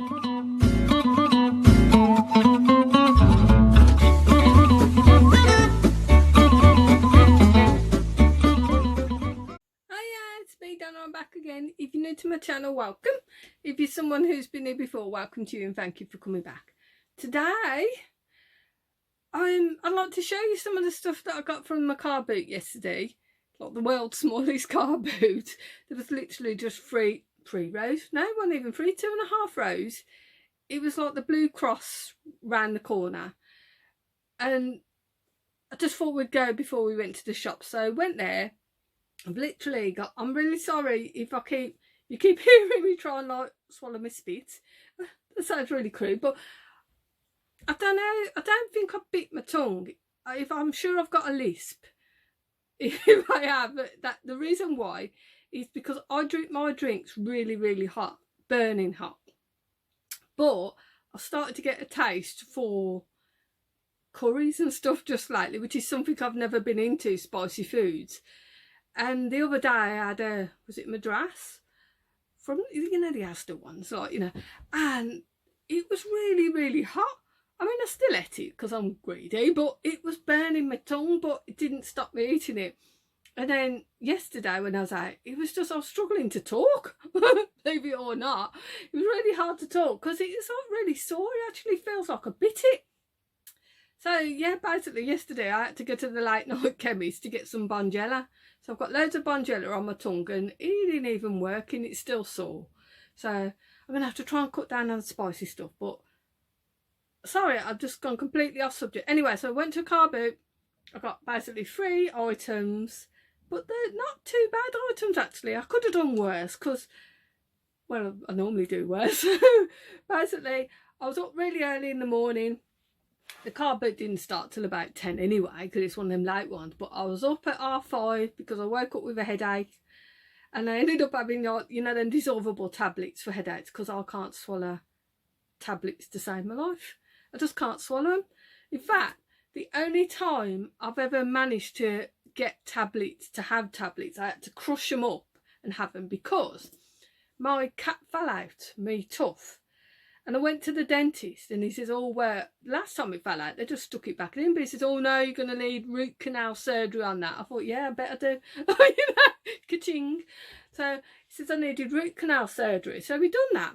It's me, Donna. I'm back again. If you're new to my channel, welcome. If you're someone who's been here before, welcome to you and thank you for coming back. Today, I'd like to show you some of the stuff that I got from my car boot yesterday. Like the world's smallest car boot. There was literally just three rows. No, it wasn't even three, 2.5 rows. It was like the blue cross round the corner. And I just thought we'd go before we went to the shop. So I went there. I've literally got, I'm really sorry if you keep hearing me try and like swallow my spit. That sounds really crude, but I don't know, I don't think I bit my tongue. I'm sure I've got a lisp. If I have, that the reason why is because I drink my drinks really, really hot, burning hot. But I've started to get a taste for curries and stuff just lately, which is something I've never been into, spicy foods. And the other day I had a, was it Madras? From, you know, the Asda ones, like, you know, and it was really, really hot. I mean, I still ate it because I'm greedy, but it was burning my tongue, but it didn't stop me eating it. And then yesterday when I was out, it was just, I was struggling to talk, believe it or not. It was really hard to talk because it's not really sore. It actually feels like I bit it. So yeah, basically yesterday I had to go to the late night chemist to get some Bonjela. So I've got loads of Bonjela on my tongue and it didn't even work and it's still sore. So I'm going to have to try and cut down on the spicy stuff. But sorry, I've just gone completely off subject. Anyway, so I went to Carboot. I got basically 3 items, but they're not too bad items actually. I could have done worse because, well, I normally do worse. Basically, I was up really early in the morning. The car boot didn't start till about 10 anyway because it's one of them late ones, but I was up at 5:30 because I woke up with a headache and I ended up having, you know, them dissolvable tablets for headaches because I can't swallow tablets to save my life. I just can't swallow them. In fact, the only time I've ever managed to get tablets, to have tablets, I had to crush them up and have them because my cat fell out, me tough. And I went to the dentist and he says, oh, well, last time it fell out, they just stuck it back in. But he says, oh, no, you're going to need root canal surgery on that. I thought, yeah, I better do. You know, ka-ching. So he says, I needed root canal surgery. So we done that.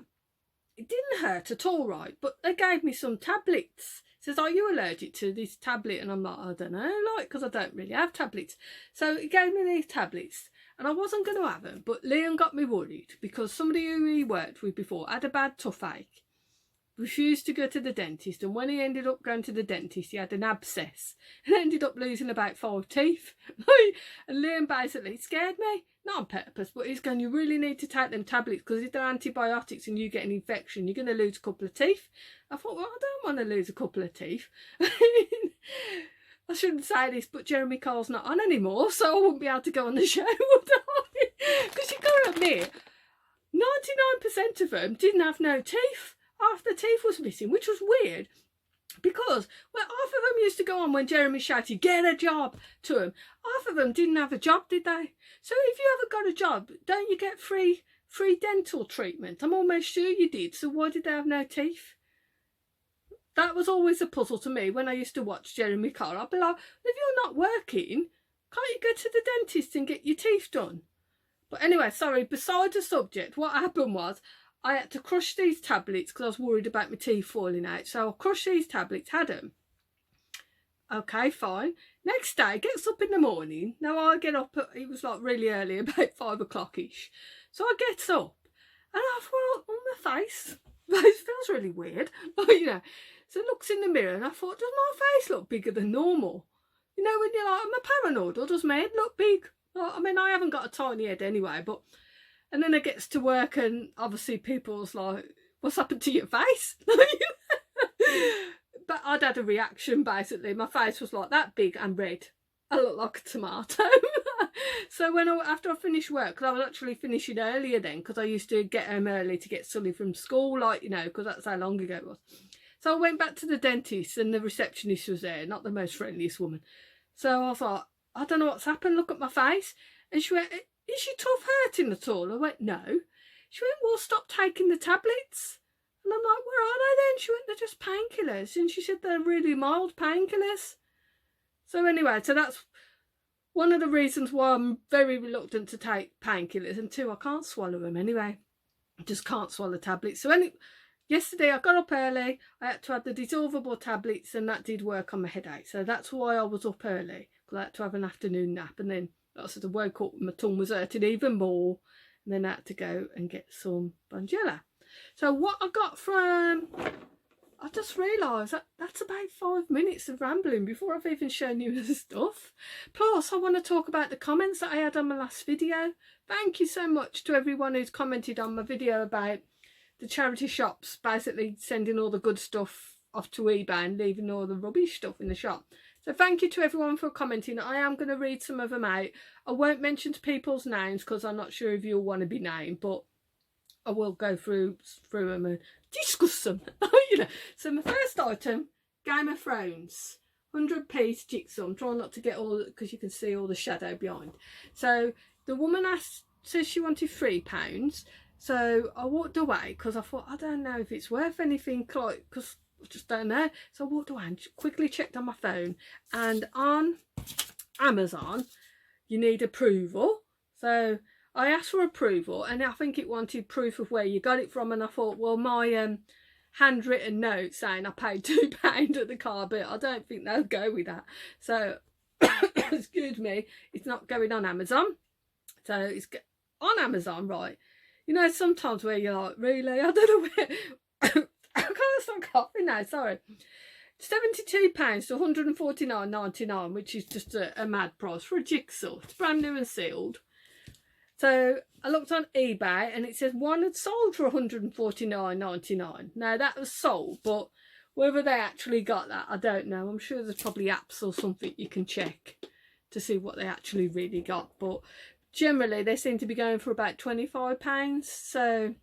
It didn't hurt at all, right? But they gave me some tablets. He says, are you allergic to this tablet? And I'm like, I don't know, like, because I don't really have tablets. So he gave me these tablets. And I wasn't going to have them. But Liam got me worried because somebody who he worked with before had a bad toothache. Refused to go to the dentist, and when he ended up going to the dentist he had an abscess and ended up losing about 5 teeth. And Liam basically scared me, not on purpose, but he's going, you really need to take them tablets because if they're antibiotics and you get an infection you're going to lose a couple of teeth. I thought, well, I don't want to lose a couple of teeth. I shouldn't say this, but Jeremy Carl's not on anymore, so I wouldn't be able to go on the show, would I? Because you've got to admit 99% of them didn't have no teeth. Half the teeth was missing, which was weird because, well, half of them used to go on when Jeremy shouted, get a job to them. Half of them didn't have a job, did they? So if you haven't got a job, don't you get free dental treatment? I'm almost sure you did. So why did they have no teeth? That was always a puzzle to me when I used to watch Jeremy Carl. I'd be like, if you're not working, can't you go to the dentist and get your teeth done? But anyway, sorry, beside the subject, what happened was, I had to crush these tablets because I was worried about my teeth falling out. So I crushed these tablets, had them. Okay, fine. Next day, gets up in the morning. Now I get up, it was like really early, about 5 o'clock-ish. So I get up and I thought, on my face feels really weird. You know, so I looks in the mirror and I thought, does my face look bigger than normal? You know, when you're like, am I paranoid or does my head look big? I mean, I haven't got a tiny head anyway, but... And then it gets to work and obviously people's like, what's happened to your face? But I'd had a reaction basically. My face was like that big and red. I looked like a tomato. So after I finished work, because I was actually finishing earlier then, because I used to get home early to get Sully from school, like, you know, because that's how long ago it was. So I went back to the dentist and the receptionist was there, not the most friendliest woman. So I thought, I don't know what's happened, look at my face. And she went, is your tooth hurting at all? I went, no. She went, well, stop taking the tablets. And I'm they're just painkillers. And she said they're really mild painkillers. So anyway, so that's one of the reasons why I'm very reluctant to take painkillers. And two, I can't swallow them anyway. I just can't swallow tablets. So yesterday I got up early. I had to have the dissolvable tablets, and that did work on my headache. So that's why I was up early, because I had to have an afternoon nap. And then I sort of woke up and my tongue was hurting even more. And then I had to go and get some Bonjela. So what I got from, I just realised that's about 5 minutes of rambling before I've even shown you the stuff. Plus, I want to talk about the comments that I had on my last video. Thank you so much to everyone who's commented on my video about the charity shops basically sending all the good stuff off to eBay and leaving all the rubbish stuff in the shop. So thank you to everyone for commenting. I am going to read some of them out. I won't mention people's names because I'm not sure if you'll want to be named, but I will go through them and discuss them. You know. So my first item, Game of Thrones, 100-piece jigsaw. I'm trying not to get all, because you can see all the shadow behind. So the woman says she wanted £3. So I walked away because I thought, I don't know if it's worth anything, like, because I just don't know. So I walked away and quickly checked on my phone, and on Amazon you need approval. So I asked for approval, and I think it wanted proof of where you got it from, and I thought, well, my handwritten note saying I paid £2 at the Carboot, I don't think they'll go with that. So excuse me, it's not going on Amazon. So it's on Amazon, right? You know, sometimes where you're like, really, I don't know where. I can't stop coughing now, sorry. £72 to £149.99, which is just a mad price for a jigsaw. It's brand new and sealed. So I looked on eBay and it says one had sold for £149.99. Now that was sold, but whether they actually got that, I don't know. I'm sure there's probably apps or something you can check to see what they actually really got. But generally they seem to be going for about £25. So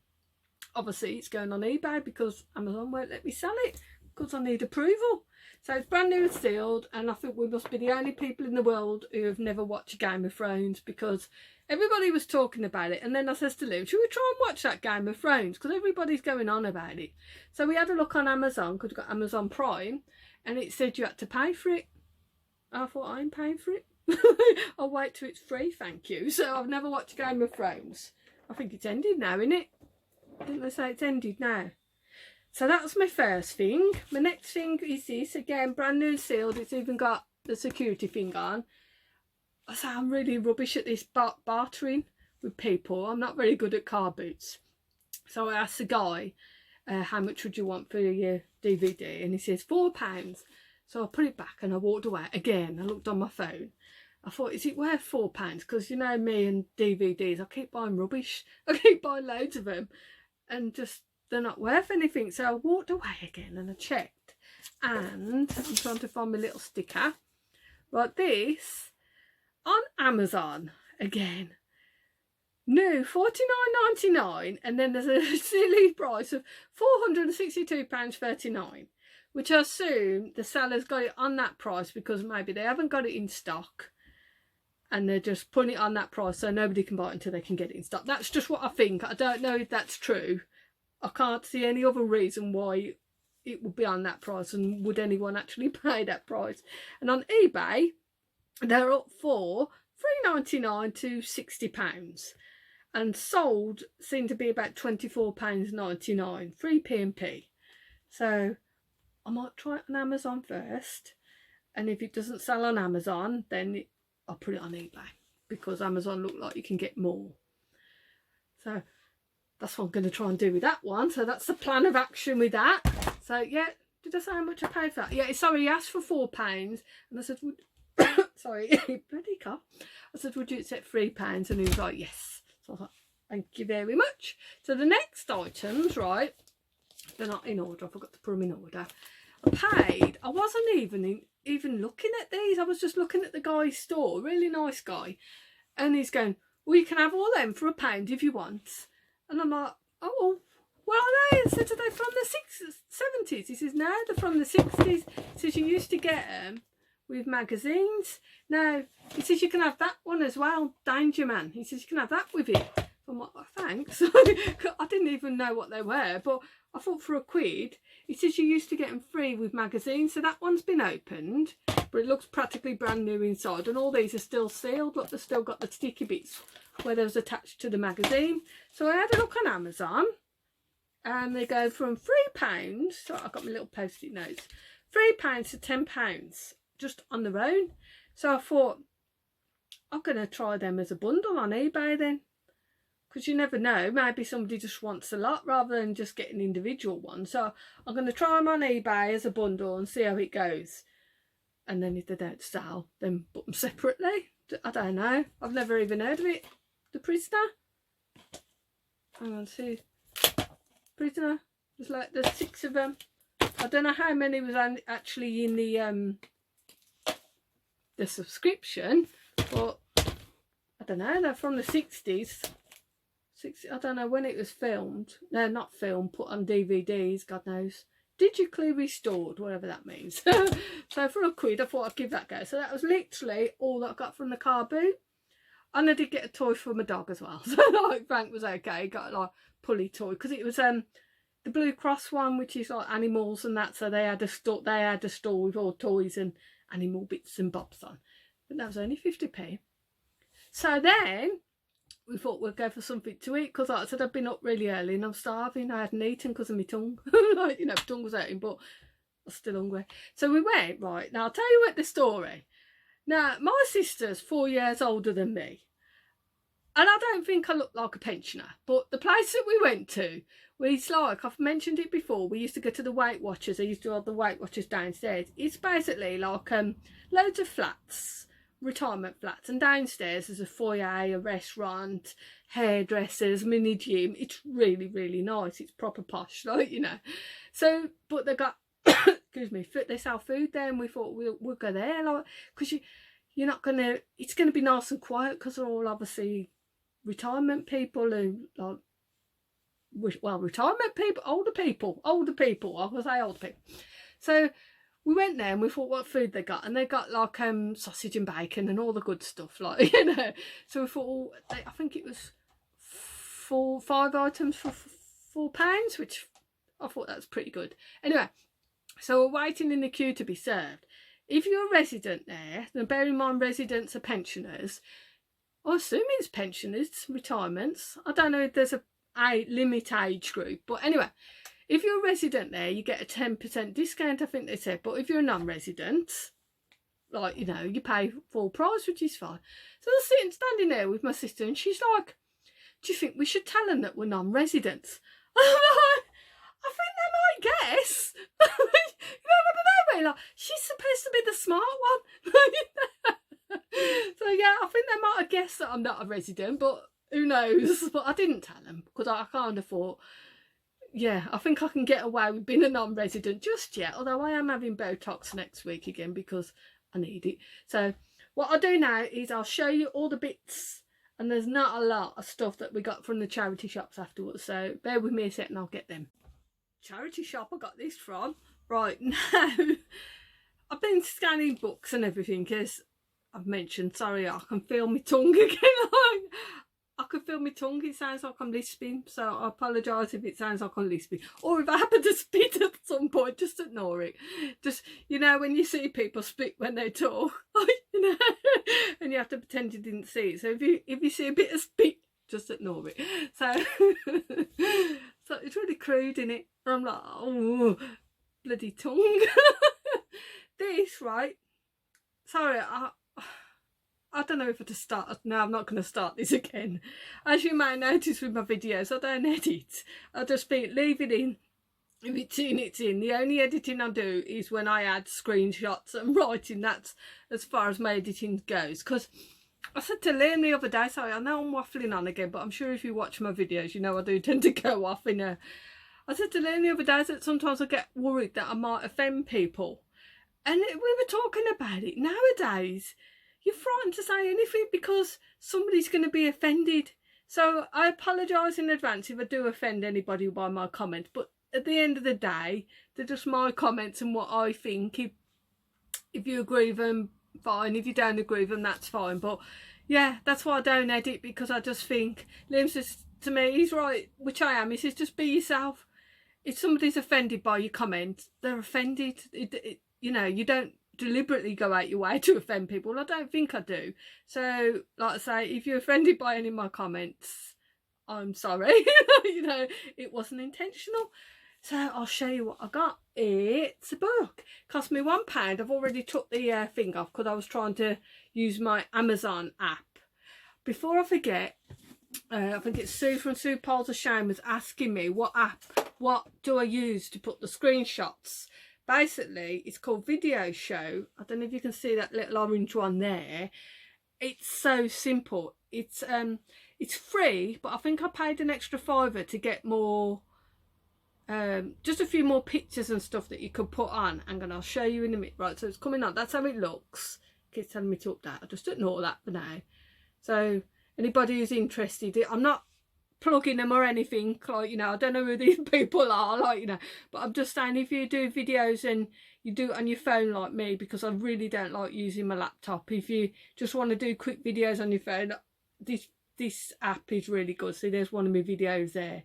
obviously it's going on eBay because Amazon won't let me sell it because I need approval. So it's brand new and sealed, and I think we must be the only people in the world who have never watched Game of Thrones, because everybody was talking about it. And then I says to Lou, should we try and watch that Game of Thrones, because everybody's going on about it. So we had a look on Amazon, because we've got Amazon Prime, and it said you had to pay for it. I thought, I ain't paying for it. I'll wait till it's free, thank you. So I've never watched Game of Thrones. I think it's ended now, isn't it? Didn't they say it's ended now? So that's my first thing. My next thing is this, again, brand new and sealed. It's even got the security thing on. I say I'm really rubbish at this bartering with people. I'm not very good at car boots. So I asked the guy, how much would you want for your DVD? And he says £4. So I put it back and I walked away. Again, I looked on my phone. I thought, is it worth £4? Because you know me and DVDs, I keep buying rubbish. I keep buying loads of them. And just, they're not worth anything. So I walked away again and I checked, and I'm trying to find my little sticker. Right, this on Amazon again, new $49.99, and then there's a silly price of £462.39, which I assume the seller's got it on that price because maybe they haven't got it in stock and they're just putting it on that price so nobody can buy it until they can get it in stock. That's just what I think. I don't know if that's true. I can't see any other reason why it would be on that price, and would anyone actually pay that price? And on eBay, they're up for $3.99 to £60, and sold seem to be about £24.99, free P&P. So I might try it on Amazon first, and if it doesn't sell on Amazon, then I'll put it on eBay, because Amazon look like you can get more. So that's what I'm going to try and do with that one. So that's the plan of action with that. So yeah, did I say how much I paid for that? Yeah, sorry, he asked for £4, and I said, would sorry, bloody cough. I said, would you accept £3? And he was like, yes. So I was like, thank you very much. So the next items, right, they're not in order. I forgot to put them in order. I paid. I wasn't even looking at these. I was just looking at the guy's store, really nice guy, and he's going, well, you can have all them for £1 if you want. And I'm like, oh, well, are they? I said, are they from the 70s? He says, no, they're from the 60s. He says, you used to get them with magazines. Now, he says, you can have that one as well, Danger Man. He says, you can have that with it. I'm like, oh, thanks. I didn't even know what they were, but I thought for £1, it says you used to get them free with magazines. So that one's been opened, but it looks practically brand new inside. And all these are still sealed. Look, they've still got the sticky bits where they was attached to the magazine. So I had a look on Amazon, and they go from £3. So I've got my little post-it notes. £3 to £10 just on their own. So I thought, I'm going to try them as a bundle on eBay then. Because you never know, maybe somebody just wants a lot rather than just getting individual ones. So I'm going to try them on eBay as a bundle and see how it goes. And then if they don't sell, then put them separately. I don't know. I've never even heard of it. The Prisoner. Hang on, see. Prisoner. There's 6 of them. I don't know how many was actually in the subscription, but I don't know. They're from the 60s. I don't know when it was filmed. No, not filmed, put on DVDs, God knows. Digitally restored, whatever that means. So for £1, I thought I'd give that a go. So that was literally all that I got from the Carboot. And I did get a toy for my dog as well. So like Frank was okay. He got like a pulley toy. Because it was the Blue Cross one, which is like animals and that. So they had a store with all toys and animal bits and bobs on. But that was only 50p. So then we thought we'd go for something to eat, because like I said, I've been up really early and I'm starving. I hadn't eaten because of my tongue. Like, you know, my tongue was hurting, but I was still hungry. So we went, right, now I'll tell you what the story. Now, my sister's 4 years older than me. And I don't think I look like a pensioner. But the place that we went to, it's like, I've mentioned it before, we used to go to the Weight Watchers. I used to have the Weight Watchers downstairs. It's basically like loads of flats, retirement flats, and downstairs there's a foyer, a restaurant, hairdressers, mini gym. It's really, really nice. It's proper posh, like, you know. So, but they got excuse me, they sell food there, and we thought we'll go there, like, because you're not gonna, it's gonna be nice and quiet, because they're all obviously retirement people who, like, well, retirement people, older people, I would say older people. So we went there and we thought what food they got, and they got like sausage and bacon and all the good stuff, like, you know. So we thought, oh, I think it was 5 items for £4, which I thought that's pretty good. Anyway, so we're waiting in the queue to be served. If you're a resident there, then bear in mind residents are pensioners. I assume it's pensioners, retirements. I don't know if there's a limit age group, but anyway, if you're a resident there, you get a 10% discount, I think they said. But if you're a non-resident, like, you know, you pay full price, which is fine. So I was standing there with my sister, and she's like, do you think we should tell them that we're non-residents? I'm like, I think they might guess. You know what I mean? Like, she's supposed to be the smart one. So yeah, I think they might have guessed that I'm not a resident, but who knows? But I didn't tell them, because I kind of thought, yeah, I think I can get away with being a non-resident just yet, although I am having Botox next week again because I need it. So what I'll do now is I'll show you all the bits, and there's not a lot of stuff that we got from the charity shops afterwards, so bear with me a second, I'll get them. Charity shop I got this from. Right, now I've been scanning books and everything, as I've mentioned. Sorry, I can feel my tongue again. I can feel my tongue. It sounds like I'm lisping, so I apologise if it sounds like I'm lisping, or if I happen to spit at some point, just ignore it. Just, you know, when you see people spit when they talk, you know, and you have to pretend you didn't see it. So if you see a bit of spit, just ignore it. So so it's really crude, in it. I'm like, oh, bloody tongue. This, right? Sorry, I don't know if to start. No, I'm not going to start this again. As you may notice with my videos, I don't edit. I just leave it in. If it's in, it's in. The only editing I do is when I add screenshots and writing. That's as far as my editing goes. Because I said to Liam the other day, sorry, I know I'm waffling on again, but I'm sure if you watch my videos, you know I do tend to go off in a... I said to Liam the other day that sometimes I get worried that I might offend people. And we were talking about it. Nowadays, you're frightened to say anything because somebody's going to be offended. So I apologise in advance if I do offend anybody by my comments. But at the end of the day, they're just my comments and what I think. If you agree with them, fine. If you don't agree with them, that's fine. But yeah, that's why I don't edit, because I just think, Liam says to me, he's right, which I am, he says, just be yourself. if somebody's offended by your comment, they're offended. You know, you don't deliberately go out your way to offend people. I don't think I do. So, like I say, if you're offended by any of my comments, I'm sorry. You know, it wasn't intentional. So I'll show you what I got. It's a book. Cost me £1. I've already took the thing off because I was trying to use my Amazon app. Before I forget, I think it's Sue from Sue Piles of Shame was asking me what do I use to put the screenshots. Basically, it's called Video Show. I don't know if you can see that little orange one there. It's so simple. It's free, but I think I paid an extra £5 to get more. Just a few more pictures and stuff that you could put on, and I'll show you in a minute. Right, so it's coming on. That's how it looks. Kids telling me to update. I'll just ignore that for now. So anybody who's interested, I'm not plugging them or anything, like, you know, I don't know who these people are, like, you know, but I'm just saying, if you do videos and you do it on your phone like me, because I really don't like using my laptop, if you just want to do quick videos on your phone, this app is really good. See, there's one of my videos there.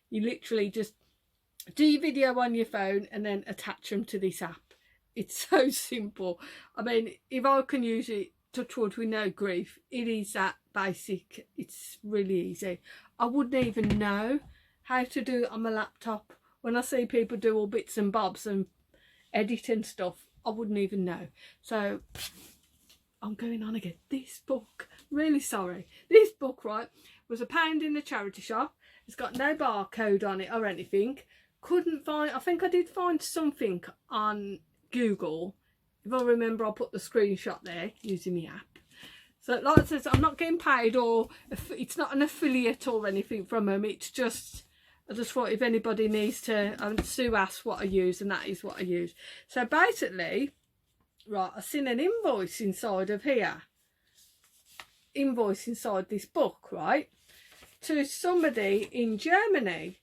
You literally just do your video on your phone and then attach them to this app. It's so simple. I mean, if I can use it, touch wood, with no grief, it is that basic. It's really easy. I wouldn't even know how to do it on my laptop. When I see people do all bits and bobs and edit and stuff, I wouldn't even know. So I'm going on again. This book, really sorry. This book, right, was £1 in the charity shop. It's got no barcode on it or anything. Couldn't find, I think I did find something on Google. If I remember, I'll put the screenshot there using the app. So like I said, I'm not getting paid, or it's not an affiliate or anything from them. It's just, I just thought if anybody needs to, Sue asked what I use, and that is what I use. So basically, right, I've seen an invoice inside of here. Invoice inside this book, right, to somebody in Germany.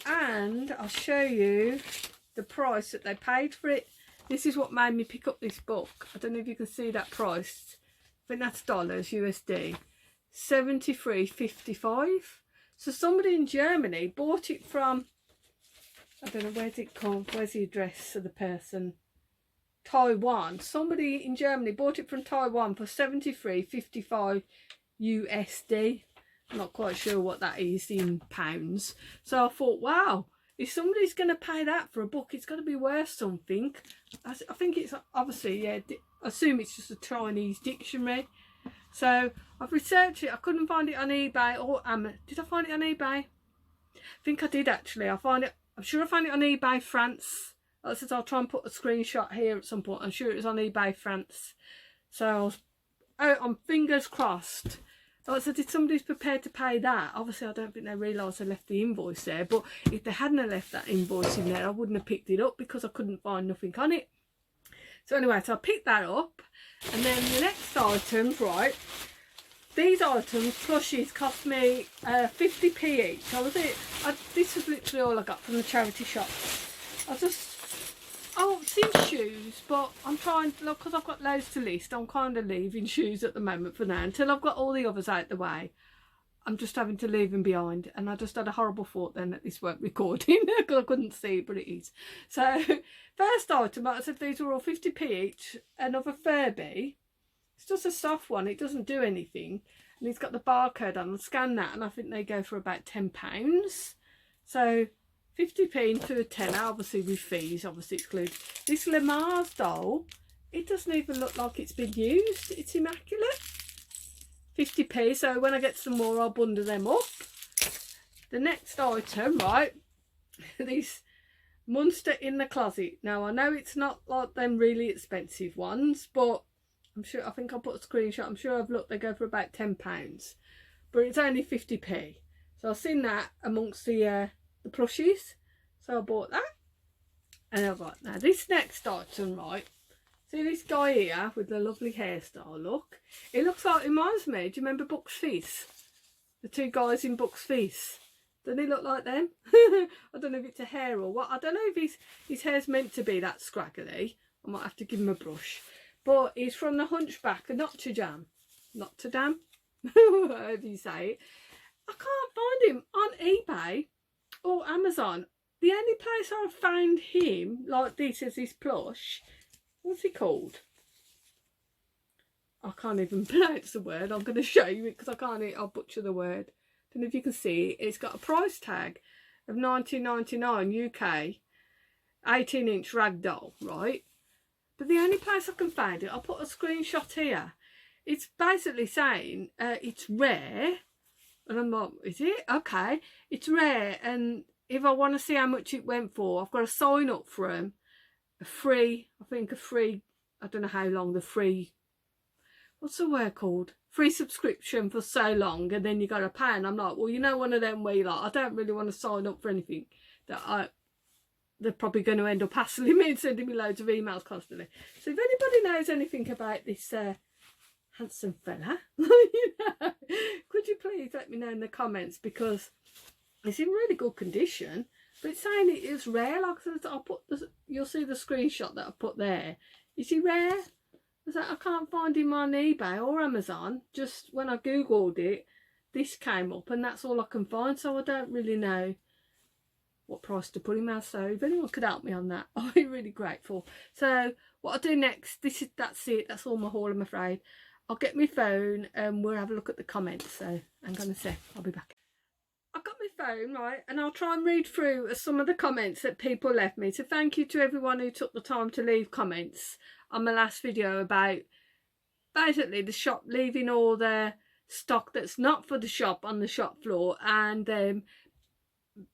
And I'll show you the price that they paid for it. This is what made me pick up this book. I don't know if you can see that price. I think that's dollars, USD. $73.55. So somebody in Germany bought it from, I don't know, where's it called? Where's the address of the person? Taiwan. Somebody in Germany bought it from Taiwan for $73.55 USD. I'm not quite sure what that is in pounds. So I thought, wow, if somebody's going to pay that for a book, it's got to be worth something. I think it's obviously, yeah, I assume it's just a Chinese dictionary. So I've researched it. I couldn't find it on eBay or Amazon. Did I find it on eBay? I think I did actually. I'm sure I found it on eBay France. I said I'll try and put a screenshot here at some point. I'm sure it was on eBay France. So I'm fingers crossed. Like I said, if somebody's prepared to pay that, obviously I don't think they realised I left the invoice there, but if they hadn't have left that invoice in there, I wouldn't have picked it up because I couldn't find nothing on it. So anyway, so I picked that up, and then the next items, right, these items, plushies, cost me 50p each. This was literally all I got from the charity shop. Oh, it's in shoes, but I'm trying, look, because I've got loads to list, I'm kind of leaving shoes at the moment for now, until I've got all the others out the way. I'm just having to leave them behind, and I just had a horrible thought then that this weren't recording, because I couldn't see it, but it is. So, first item, like I said, these were all 50p each, another Furby. It's just a soft one, it doesn't do anything, and it's got the barcode on, I'll scan that, and I think they go for about £10. So, 50p into a tenner, obviously with fees, obviously excluded. This Lamar's doll, it doesn't even look like it's been used. It's immaculate. 50p, so when I get some more, I'll bundle them up. The next item, right, these Monster in the Closet. Now, I know it's not like them really expensive ones, but I'm sure, I think I'll put a screenshot. I'm sure I've looked, they go for about £10. But it's only 50p. So I've seen that amongst the plushies, so I bought that. And I've got, now this next item, right, see this guy here with the lovely hairstyle, look, it looks like, it reminds me, do you remember Buck's Fizz, the two guys in Buck's Fizz? Doesn't he look like them? I don't know if it's a hair or what. I don't know if his hair's meant to be that scraggly. I might have to give him a brush, but he's from the Hunchback of Notre Dame, however you say it. I can't find him on eBay or Amazon. the only place I've found him like this as his plush, what's he called? I can't even pronounce the word. I'm going to show you it because I can't. I'll butcher the word. Don't know if you can see it. It's got a price tag of $19.99 UK, 18-inch ragdoll, right? But the only place I can find it, I'll put a screenshot here. It's basically saying it's rare. And I'm like, is it? Okay. It's rare. And if I want to see how much it went for, I've got to sign up for them. I don't know how long the free, what's the word called? Free subscription for so long, and then you got to pay. And I'm like, well, you know, one of them where you're like, I don't really want to sign up for anything that they're probably going to end up hassling me and sending me loads of emails constantly. So if anybody knows anything about this handsome fella, you know, could you please let me know in the comments, because it's in really good condition, but it's saying it is rare. Like I said, you'll see the screenshot that I put there. Is he rare? I can't find him on eBay or Amazon. Just when I googled it, this came up, and that's all I can find, so I don't really know what price to put him as. So if anyone could help me on that, I'd be really grateful. So what I'll do next, that's it, that's all my haul, I'm afraid. I'll get my phone and we'll have a look at the comments. So I'm going to say I'll be back. I've got my phone, right, and I'll try and read through some of the comments that people left me. So thank you to everyone who took the time to leave comments on my last video about basically the shop leaving all the stock that's not for the shop on the shop floor, and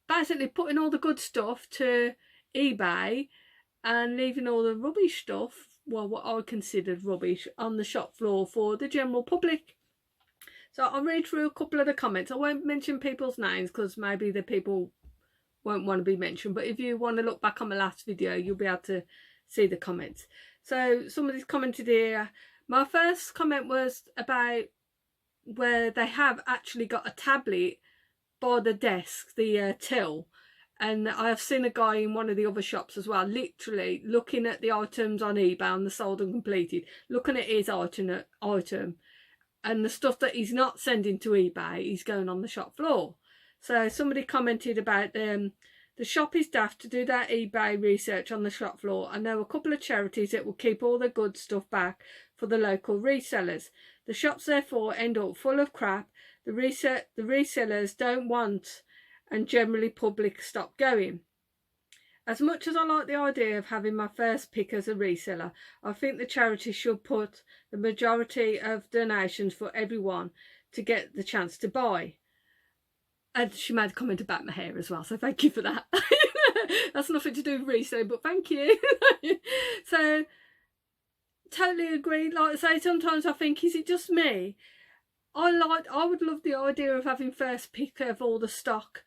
basically putting all the good stuff to eBay and leaving all the rubbish stuff, well, what I considered rubbish, on the shop floor for the general public. So I'll read through a couple of the comments. I won't mention people's names because maybe the people won't want to be mentioned, but if you want to look back on my last video, you'll be able to see the comments. So somebody's commented here. My first comment was about where they have actually got a tablet by the desk, the till, and I have seen a guy in one of the other shops as well, literally looking at the items on eBay on the sold and completed, looking at his item, and the stuff that he's not sending to eBay, he's going on the shop floor. So somebody commented about the shop is daft to do that eBay research on the shop floor. I know a couple of charities that will keep all the good stuff back for the local resellers. The shops therefore end up full of crap the resellers don't want, and generally public stop going. As much as I like the idea of having my first pick as a reseller, I think the charity should put the majority of donations for everyone to get the chance to buy. And she made a comment about my hair as well, so thank you for that. That's nothing to do with reselling, but thank you. So, totally agree. Like I say, sometimes I think, is it just me? I would love the idea of having first pick of all the stock,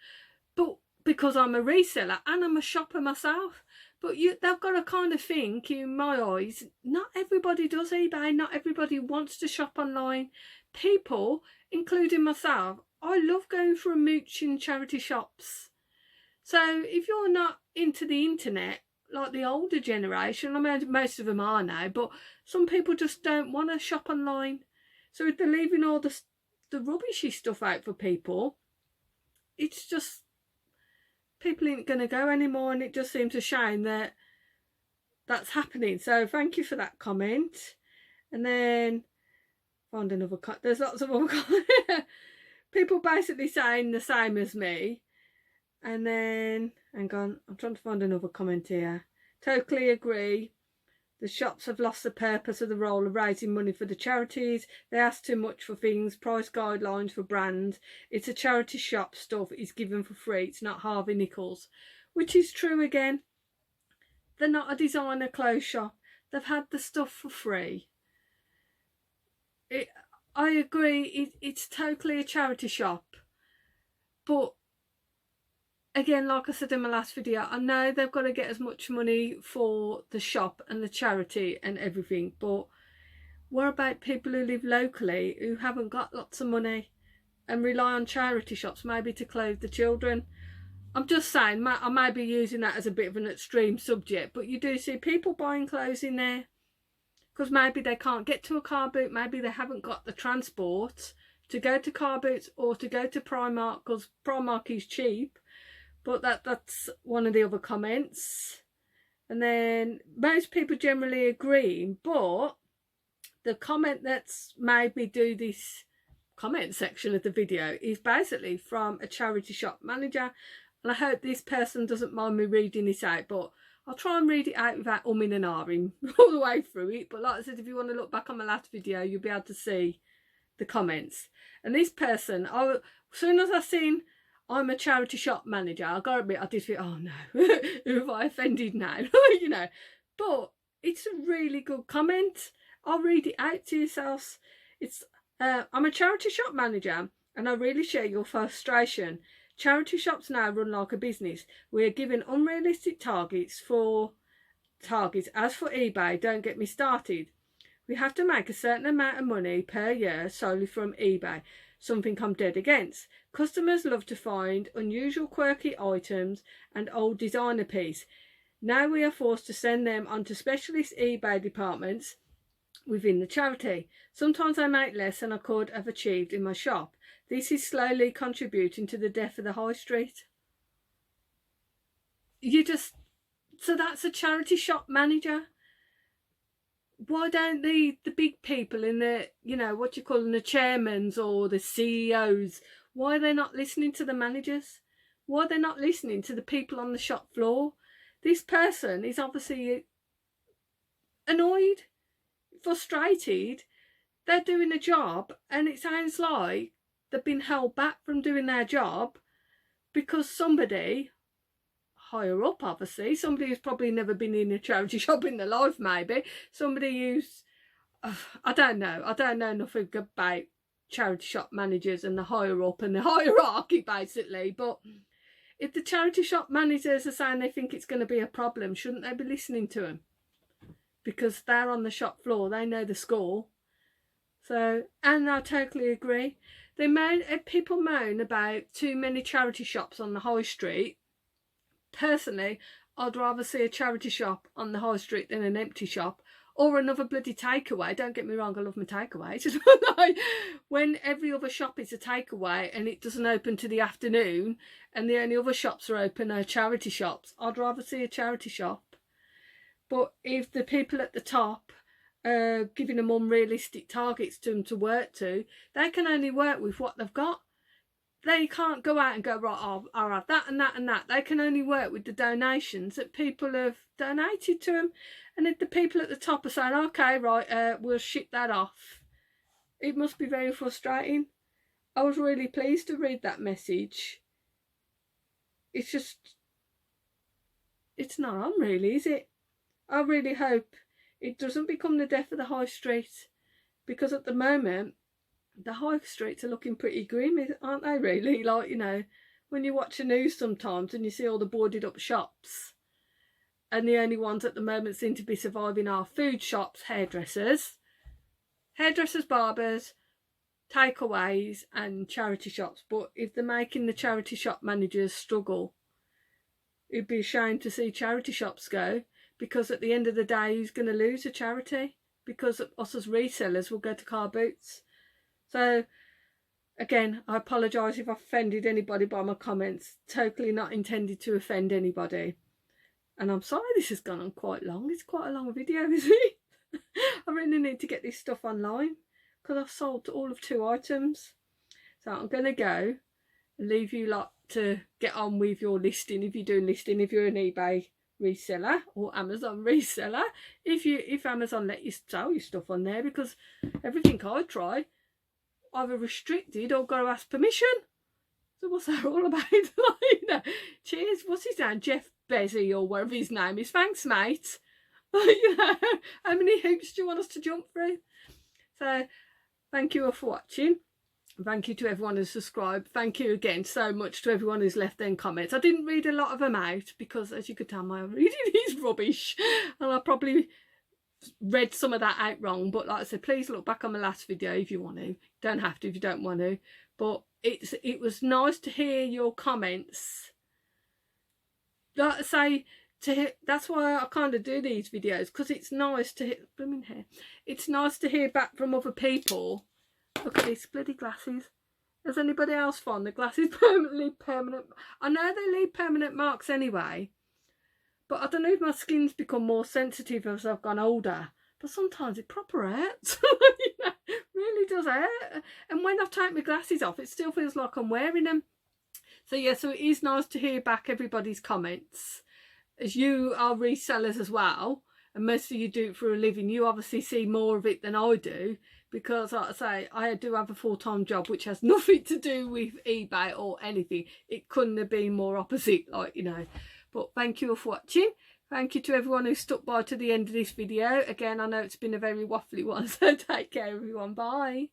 but because I'm a reseller and I'm a shopper myself. But they've got to kind of think, in my eyes, not everybody does eBay, not everybody wants to shop online. People, including myself, I love going for a mooch in charity shops. So if you're not into the internet, like the older generation, I mean, most of them are now, but some people just don't want to shop online. So if they're leaving all the rubbishy stuff out for people, it's just, people ain't going to go anymore, and it just seems a shame that that's happening. So thank you for that comment. And then find another there's lots of other people basically saying the same as me. And then, hang on, I'm trying to find another comment here. Totally agree. The shops have lost the purpose of the role of raising money for the charities. They ask too much for things, price guidelines for brands. It's a charity shop, stuff is given for free. It's not Harvey Nichols, which is true again. They're not a designer clothes shop. They've had the stuff for free. I agree, it's totally a charity shop. But again, like I said in my last video, I know they've got to get as much money for the shop and the charity and everything, but what about people who live locally who haven't got lots of money and rely on charity shops maybe to clothe the children? I'm just saying, I may be using that as a bit of an extreme subject, but you do see people buying clothes in there because maybe they can't get to a car boot, maybe they haven't got the transport to go to car boots or to go to Primark, because Primark is cheap. but that's one of the other comments. And then most people generally agree, but the comment that's made me do this comment section of the video is basically from a charity shop manager, and I hope this person doesn't mind me reading this out, but I'll try and read it out without umming and ahhing all the way through it. But like I said, if you want to look back on my last video, you'll be able to see the comments. And this person, as soon as I seen I'm a charity shop manager, I gotta admit, I did think, oh no, who have I offended now? You know, but it's a really good comment. I'll read it out to yourselves. It's I'm a charity shop manager and I really share your frustration. Charity shops now run like a business. We are given unrealistic targets. As for eBay, don't get me started. We have to make a certain amount of money per year solely from eBay, something I'm dead against. Customers love to find unusual quirky items and old designer piece. Now we are forced to send them onto specialist eBay departments within the charity. Sometimes I make less than I could have achieved in my shop. This is slowly contributing to the death of the high street. So that's a charity shop manager. Why don't the big people in the, you know, what you call them, the chairmans or the CEOs, why are they not listening to the managers? Why are they not listening to the people on the shop floor? This person is obviously annoyed, frustrated. They're doing a job and it sounds like they've been held back from doing their job because somebody higher up, obviously, somebody who's probably never been in a charity shop in their life, maybe somebody who's I don't know nothing about charity shop managers and the higher up and the hierarchy basically, but if the charity shop managers are saying they think it's going to be a problem, shouldn't they be listening to them? Because they're on the shop floor, they know the score. So, and I totally agree. People moan about too many charity shops on the high street. Personally, I'd rather see a charity shop on the high street than an empty shop or another bloody takeaway. Don't get me wrong, I love my takeaways. When every other shop is a takeaway and it doesn't open to the afternoon and the only other shops are open are charity shops, I'd rather see a charity shop. But if the people at the top are giving them unrealistic targets to them to work to, they can only work with what they've got. They can't go out and go, right, I'll have that and that and that. They can only work with the donations that people have donated to them. And if the people at the top are saying, okay, right, we'll ship that off, it must be very frustrating. I was really pleased to read that message. It's just, it's not on really, is it? I really hope it doesn't become the death of the high street, because at the moment, the high streets are looking pretty grim, aren't they, really? Like, you know, when you watch the news sometimes and you see all the boarded up shops, and the only ones at the moment seem to be surviving are food shops, hairdressers, barbers, takeaways and charity shops. But if they're making the charity shop managers struggle, it'd be a shame to see charity shops go, because at the end of the day, who's going to lose a charity? Because us as resellers will go to Carboots. So, again, I apologise if I offended anybody by my comments. Totally not intended to offend anybody. And I'm sorry this has gone on quite long. It's quite a long video, isn't it? I really need to get this stuff online because I've sold all of 2 items. So I'm going to go and leave you lot to get on with your listing. If you do listing, if you're an eBay reseller or Amazon reseller, if Amazon let you sell your stuff on there, because everything I try, either restricted or got to ask permission. So what's that all about? You know, cheers, what's his name? Jeff Bezzy or whatever his name is. Thanks, mate. You know, how many hoops do you want us to jump through? So thank you all for watching. Thank you to everyone who's subscribed. Thank you again so much to everyone who's left them comments. I didn't read a lot of them out because, as you could tell, my reading is rubbish, and I probably read some of that out wrong. But like I said, please look back on my last video if you want to. Don't have to if you don't want to. But it was nice to hear your comments. Like I say, that's why I kind of do these videos, because it's nice to hear. Blooming hair. It's nice to hear back from other people. Look at these bloody glasses. Has anybody else found the glasses permanent? I know they leave permanent marks anyway, but I don't know if my skin's become more sensitive as I've gone older. But sometimes it proper hurts. You know, really does hurt. And when I've taken my glasses off, it still feels like I'm wearing them. So yeah, so it is nice to hear back everybody's comments. As you are resellers as well, and most of you do it for a living, you obviously see more of it than I do, because like I say, I do have a full-time job which has nothing to do with eBay or anything. It couldn't have been more opposite, like, you know. But thank you all for watching. Thank you to everyone who stuck by to the end of this video. Again, I know it's been a very waffly one, so take care everyone. Bye.